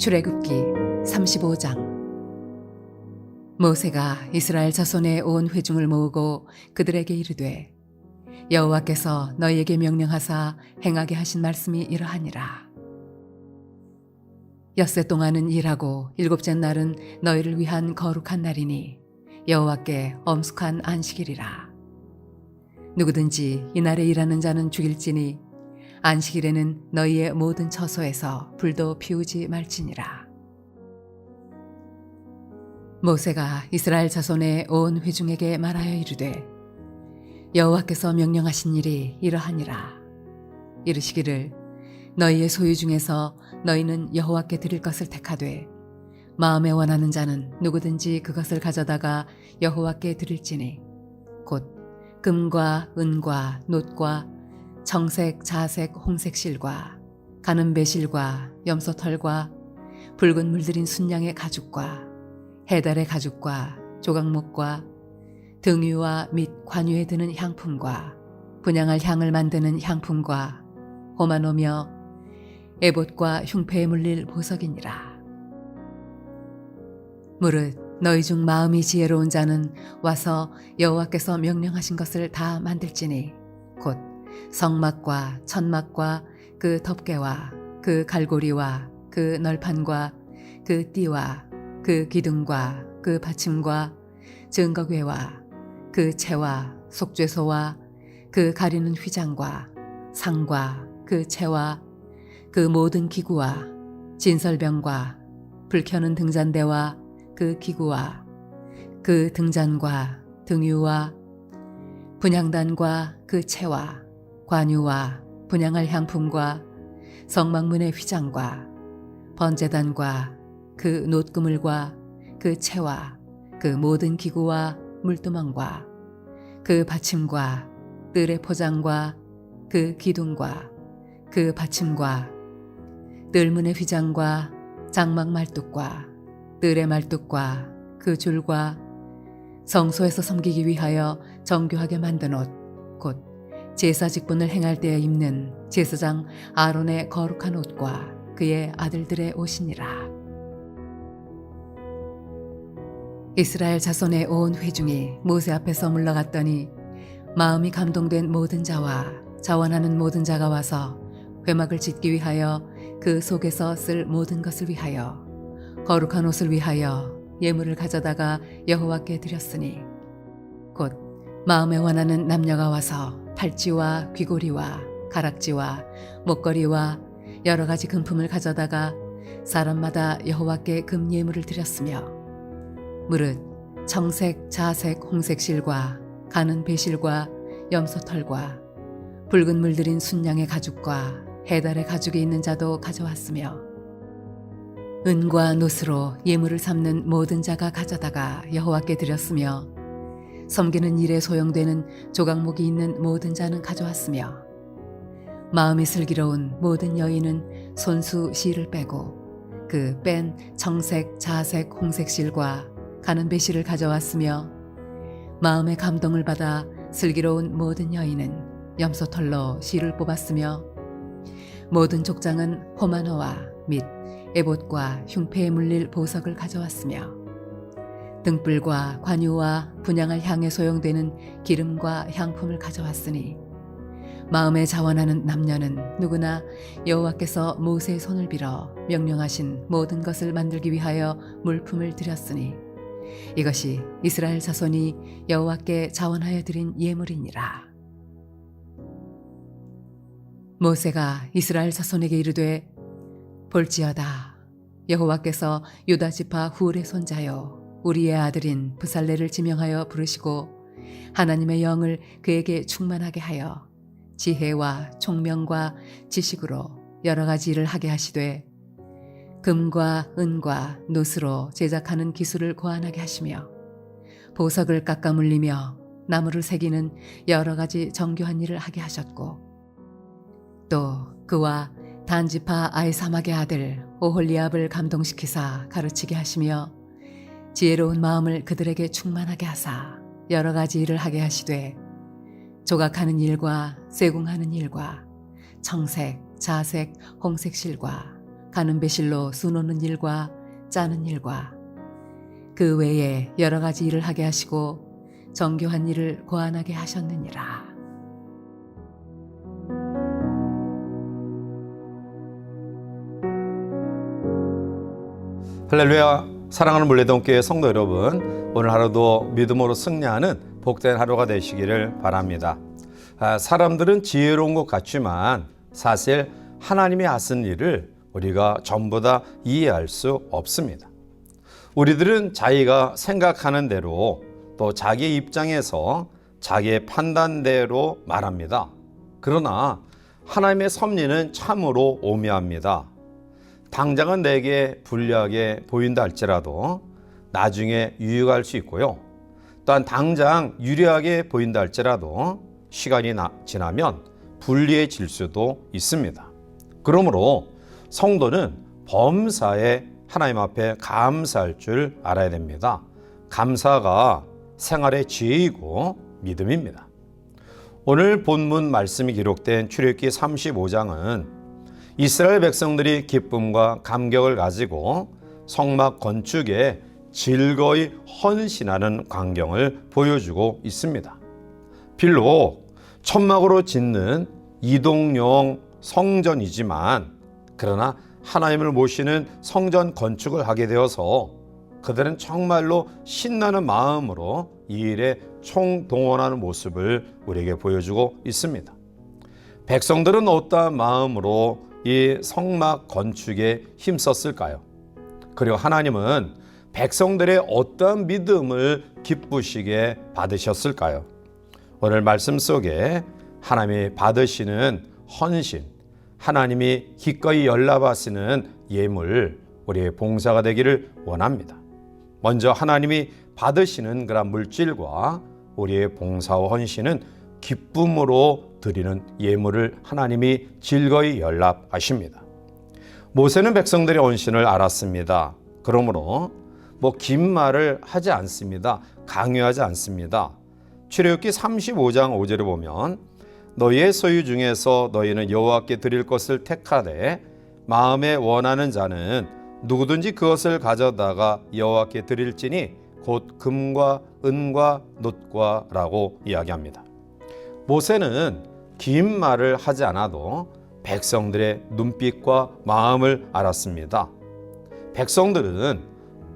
출애굽기 35장. 모세가 이스라엘 자손의 온 회중을 모으고 그들에게 이르되 여호와께서 너희에게 명령하사 행하게 하신 말씀이 이러하니라. 엿새 동안은 일하고 일곱째 날은 너희를 위한 거룩한 날이니 여호와께 엄숙한 안식일이라. 누구든지 이날에 일하는 자는 죽일지니 안식일에는 너희의 모든 처소에서 불도 피우지 말지니라. 모세가 이스라엘 자손의 온 회중에게 말하여 이르되 여호와께서 명령하신 일이 이러하니라. 이르시기를 너희의 소유 중에서 너희는 여호와께 드릴 것을 택하되 마음에 원하는 자는 누구든지 그것을 가져다가 여호와께 드릴지니 곧 금과 은과 놋과 청색, 자색, 홍색 실과 가는 배실과 염소털과 붉은 물들인 순양의 가죽과 해달의 가죽과 조각목과 등유와 및 관유에 드는 향품과 분향할 향을 만드는 향품과 호마노며 에봇과 흉패에 물릴 보석이니라. 무릇 너희 중 마음이 지혜로운 자는 와서 여호와께서 명령하신 것을 다 만들지니 곧 성막과 천막과 그 덮개와 그 갈고리와 그 널판과 그 띠와 그 기둥과 그 받침과 증거궤와 그 채와 속죄소와 그 가리는 휘장과 상과 그 채와 그 모든 기구와 진설병과 불 켜는 등잔대와 그 기구와 그 등잔과 등유와 분향단과 그 채와 관유와 분향할 향품과 성막문의 휘장과 번제단과 그 놋그물과 그 채와 그 모든 기구와 물두멍과 그 받침과 뜰의 포장과 그 기둥과 그 받침과 뜰문의 휘장과 장막 말뚝과 뜰의 말뚝과 그 줄과 성소에서 섬기기 위하여 정교하게 만든 옷 곧 제사 직분을 행할 때에 입는 제사장 아론의 거룩한 옷과 그의 아들들의 옷이니라. 이스라엘 자손의 온 회중이 모세 앞에서 물러갔더니 마음이 감동된 모든 자와 자원하는 모든 자가 와서 회막을 짓기 위하여 그 속에서 쓸 모든 것을 위하여 거룩한 옷을 위하여 예물을 가져다가 여호와께 드렸으니 곧 마음에 원하는 남녀가 와서 팔찌와 귀고리와 가락지와 목걸이와 여러 가지 금품을 가져다가 사람마다 여호와께 금 예물을 드렸으며 무릇 청색, 자색, 홍색 실과 가는 배실과 염소털과 붉은 물들인 순양의 가죽과 해달의 가죽이 있는 자도 가져왔으며 은과 놋으로 예물을 삼는 모든 자가 가져다가 여호와께 드렸으며 섬기는 일에 소용되는 조각목이 있는 모든 자는 가져왔으며 마음이 슬기로운 모든 여인은 손수 실을 빼고 그 뺀 청색, 자색, 홍색 실과 가는 배실을 가져왔으며 마음의 감동을 받아 슬기로운 모든 여인은 염소털로 실을 뽑았으며 모든 족장은 호마노와 및 에봇과 흉패에 물릴 보석을 가져왔으며 등불과 관유와 분향할 향에 소용되는 기름과 향품을 가져왔으니 마음에 자원하는 남녀는 누구나 여호와께서 모세의 손을 빌어 명령하신 모든 것을 만들기 위하여 물품을 드렸으니 이것이 이스라엘 자손이 여호와께 자원하여 드린 예물이니라. 모세가 이스라엘 자손에게 이르되 볼지어다 여호와께서 유다 지파 훌의 손자요 우리의 아들인 브살레를 지명하여 부르시고 하나님의 영을 그에게 충만하게 하여 지혜와 총명과 지식으로 여러 가지 일을 하게 하시되 금과 은과 놋으로 제작하는 기술을 고안하게 하시며 보석을 깎아 물리며 나무를 새기는 여러 가지 정교한 일을 하게 하셨고 또 그와 단지파 아이사막의 아들 오홀리압을 감동시키사 가르치게 하시며 지혜로운 마음을 그들에게 충만하게 하사 여러 가지 일을 하게 하시되 조각하는 일과 쇠궁하는 일과 청색, 자색, 홍색 실과 가는 배실로 수놓는 일과 짜는 일과 그 외에 여러 가지 일을 하게 하시고 정교한 일을 고안하게 하셨느니라. 할렐루야. 사랑하는 물레동교회 성도 여러분, 오늘 하루도 믿음으로 승리하는 복된 하루가 되시기를 바랍니다. 사람들은 지혜로운 것 같지만 사실 하나님이 하신 일을 우리가 전부 다 이해할 수 없습니다. 우리들은 자기가 생각하는 대로 또 자기 입장에서 자기의 판단대로 말합니다. 그러나 하나님의 섭리는 참으로 오묘합니다. 당장은 내게 불리하게 보인다 할지라도 나중에 유익할 수 있고요. 또한 당장 유리하게 보인다 할지라도 시간이 지나면 불리해질 수도 있습니다. 그러므로 성도는 범사에 하나님 앞에 감사할 줄 알아야 됩니다. 감사가 생활의 지혜이고 믿음입니다. 오늘 본문 말씀이 기록된 출애굽기 35장은 이스라엘 백성들이 기쁨과 감격을 가지고 성막 건축에 즐거이 헌신하는 광경을 보여주고 있습니다. 비록 천막으로 짓는 이동용 성전이지만 그러나 하나님을 모시는 성전 건축을 하게 되어서 그들은 정말로 신나는 마음으로 이 일에 총동원하는 모습을 우리에게 보여주고 있습니다. 백성들은 어떠한 마음으로 이 성막 건축에 힘썼을까요? 그리고 하나님은 백성들의 어떠한 믿음을 기쁘시게 받으셨을까요? 오늘 말씀 속에 하나님이 받으시는 헌신, 하나님이 기꺼이 연락하시는 예물, 우리의 봉사가 되기를 원합니다. 먼저 하나님이 받으시는 그런 물질과 우리의 봉사와 헌신은 기쁨으로 드리는 예물을 하나님이 즐거이 연락하십니다. 모세는 백성들의 헌신을 알았습니다. 그러므로 긴 말을 하지 않습니다. 강요하지 않습니다. 출애굽기 35장 5절을 보면 너희의 소유 중에서 너희는 여호와께 드릴 것을 택하되 마음에 원하는 자는 누구든지 그것을 가져다가 여호와께 드릴지니 곧 금과 은과 놋과 라고 이야기합니다. 모세는 긴 말을 하지 않아도 백성들의 눈빛과 마음을 알았습니다. 백성들은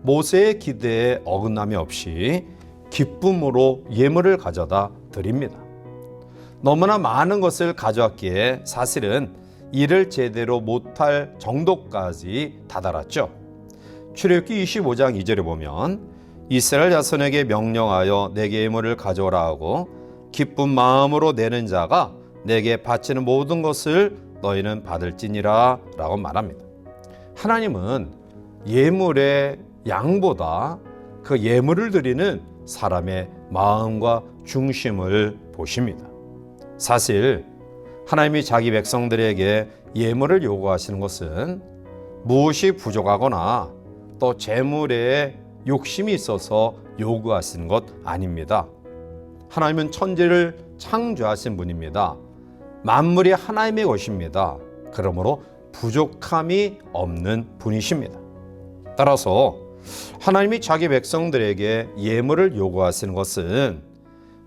모세의 기대에 어긋남이 없이 기쁨으로 예물을 가져다 드립니다. 너무나 많은 것을 가져왔기에 사실은 일을 제대로 못할 정도까지 다다랐죠. 출애굽기 25장 2절에 보면 이스라엘 자손에게 명령하여 내게 예물을 가져오라 하고 기쁜 마음으로 내는 자가 내게 바치는 모든 것을 너희는 받을지니라 라고 말합니다. 하나님은 예물의 양보다 그 예물을 드리는 사람의 마음과 중심을 보십니다. 사실 하나님이 자기 백성들에게 예물을 요구하시는 것은 무엇이 부족하거나 또 재물에 욕심이 있어서 요구하시는 것 아닙니다. 하나님은 천지를 창조하신 분입니다. 만물이 하나님의 것입니다. 그러므로 부족함이 없는 분이십니다. 따라서 하나님이 자기 백성들에게 예물을 요구하시는 것은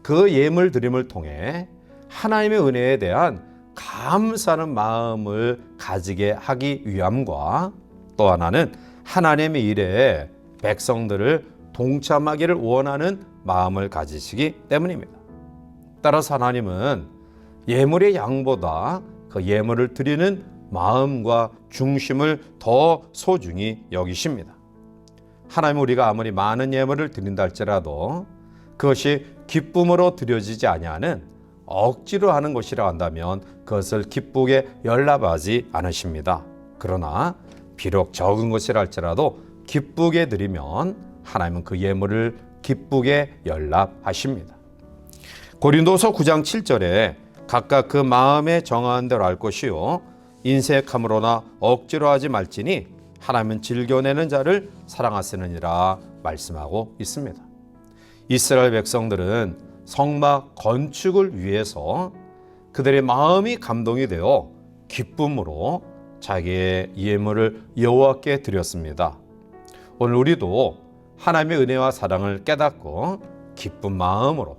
그 예물 드림을 통해 하나님의 은혜에 대한 감사하는 마음을 가지게 하기 위함과 또 하나는 하나님의 일에 백성들을 동참하기를 원하는 마음을 가지시기 때문입니다. 따라서 하나님은 예물의 양보다 그 예물을 드리는 마음과 중심을 더 소중히 여기십니다. 하나님은 우리가 아무리 많은 예물을 드린다 할지라도 그것이 기쁨으로 드려지지 아니하는 억지로 하는 것이라 한다면 그것을 기쁘게 연락하지 않으십니다. 그러나 비록 적은 것이라 할지라도 기쁘게 드리면 하나님은 그 예물을 기쁘게 연락하십니다. 고린도서 9장 7절에 각각 그 마음에 정한 대로 할 것이요 인색함으로나 억지로 하지 말지니 하나님은 즐겨내는 자를 사랑하시느니라 말씀하고 있습니다. 이스라엘 백성들은 성막 건축을 위해서 그들의 마음이 감동이 되어 기쁨으로 자기의 예물을 여호와께 드렸습니다. 오늘 우리도 하나님의 은혜와 사랑을 깨닫고 기쁜 마음으로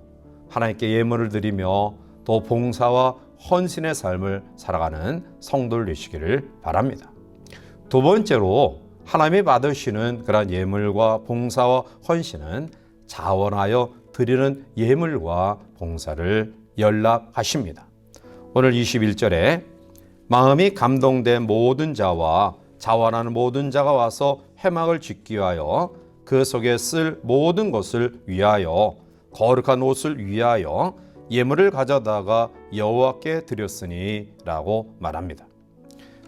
하나님께 예물을 드리며 또 봉사와 헌신의 삶을 살아가는 성도를 되시기를 바랍니다. 두 번째로 하나님이 받으시는 그러한 예물과 봉사와 헌신은 자원하여 드리는 예물과 봉사를 연락하십니다. 오늘 21절에 마음이 감동된 모든 자와 자원하는 모든 자가 와서 회막을 짓기 위하여 그 속에 쓸 모든 것을 위하여 거룩한 옷을 위하여 예물을 가져다가 여호와께 드렸으니 라고 말합니다.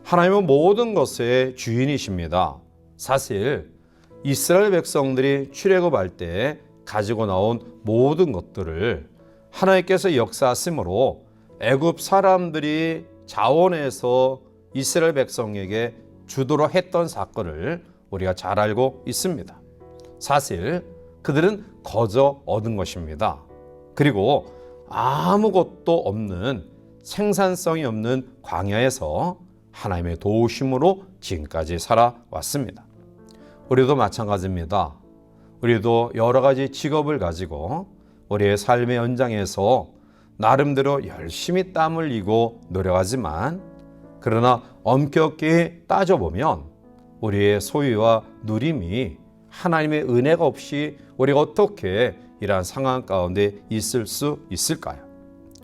하나님은 모든 것의 주인이십니다. 사실 이스라엘 백성들이 출애굽할 때 가지고 나온 모든 것들을 하나님께서 역사하심으로 애굽 사람들이 자원해서 이스라엘 백성에게 주도록 했던 사건을 우리가 잘 알고 있습니다. 사실 그들은 거저 얻은 것입니다. 그리고 아무것도 없는 생산성이 없는 광야에서 하나님의 도우심으로 지금까지 살아왔습니다. 우리도 마찬가지입니다. 우리도 여러 가지 직업을 가지고 우리의 삶의 연장에서 나름대로 열심히 땀 흘리고 노력하지만 그러나 엄격히 따져보면 우리의 소유와 누림이 하나님의 은혜가 없이 우리가 어떻게 이러한 상황 가운데 있을 수 있을까요?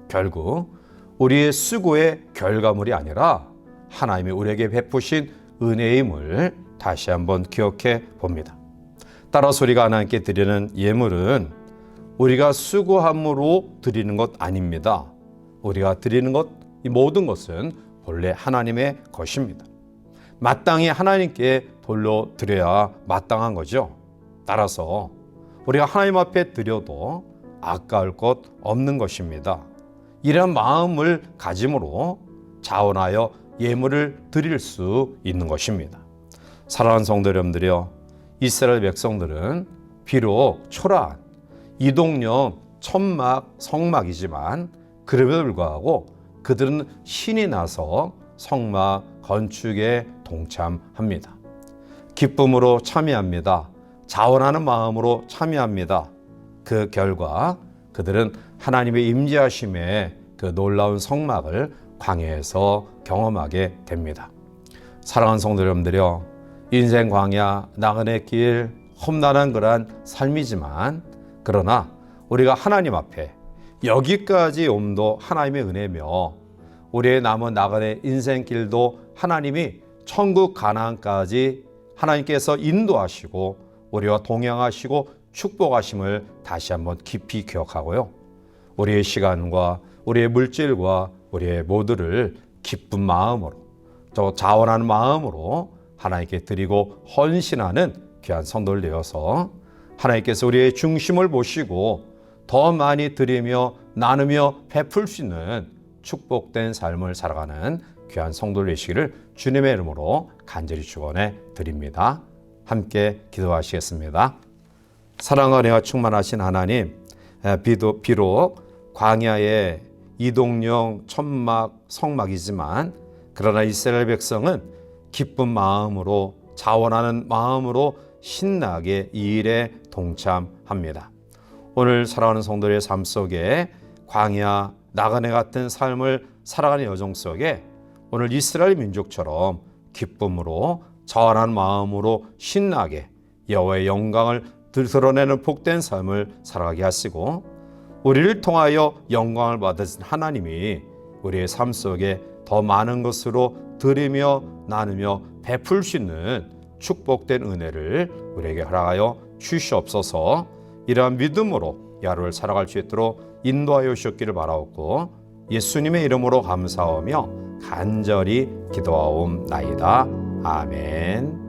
결국 우리의 수고의 결과물이 아니라 하나님이 우리에게 베푸신 은혜의 힘을 다시 한번 기억해 봅니다. 따라서 우리가 하나님께 드리는 예물은 우리가 수고함으로 드리는 것 아닙니다. 우리가 드리는 것, 이 모든 것은 본래 하나님의 것입니다. 마땅히 하나님께 돌려드려야 마땅한 거죠. 따라서 우리가 하나님 앞에 드려도 아까울 것 없는 것입니다. 이런 마음을 가짐으로 자원하여 예물을 드릴 수 있는 것입니다. 사랑하는 성도 여러분들이여, 이스라엘 백성들은 비록 초라한 이동형 천막 성막이지만 그럼에도 불구하고 그들은 신이 나서 성막 건축에 동참합니다. 기쁨으로 참여합니다. 자원하는 마음으로 참여합니다. 그 결과 그들은 하나님의 임재하심의 그 놀라운 성막을 광야에서 경험하게 됩니다. 사랑하는 성도 여러분들이여, 인생 광야, 나그네 길, 험난한 그러한 삶이지만 그러나 우리가 하나님 앞에 여기까지 옴도 하나님의 은혜며 우리의 남은 나그네 인생길도 하나님이 천국 가나안까지 하나님께서 인도하시고 우리와 동행하시고 축복하심을 다시 한번 깊이 기억하고요. 우리의 시간과 우리의 물질과 우리의 모두를 기쁜 마음으로 또 자원하는 마음으로 하나님께 드리고 헌신하는 귀한 성도를 되어서 하나님께서 우리의 중심을 보시고 더 많이 드리며 나누며 베풀 수 있는 축복된 삶을 살아가는 귀한 성도를 되시기를 주님의 이름으로 간절히 축원해 드립니다. 함께 기도하시겠습니다. 사랑과 은혜가 충만하신 하나님, 비록 광야의 이동형 천막 성막이지만 그러나 이스라엘 백성은 기쁜 마음으로 자원하는 마음으로 신나게 이 일에 동참합니다. 오늘 살아가는 성도의 삶 속에 광야, 나그네 같은 삶을 살아가는 여정 속에 오늘 이스라엘 민족처럼 기쁨으로 자원하는 마음으로 신나게 여호와의 영광을 드러내는 복된 삶을 살아가게 하시고 우리를 통하여 영광을 받으신 하나님이 우리의 삶 속에 더 많은 것으로 드리며 나누며 베풀 수 있는 축복된 은혜를 우리에게 허락하여 주시옵소서. 이러한 믿음으로 이 하루를 살아갈 수 있도록 인도하여 주셨기를 바라옵고 예수님의 이름으로 감사하며 간절히 기도하옵나이다. 아멘.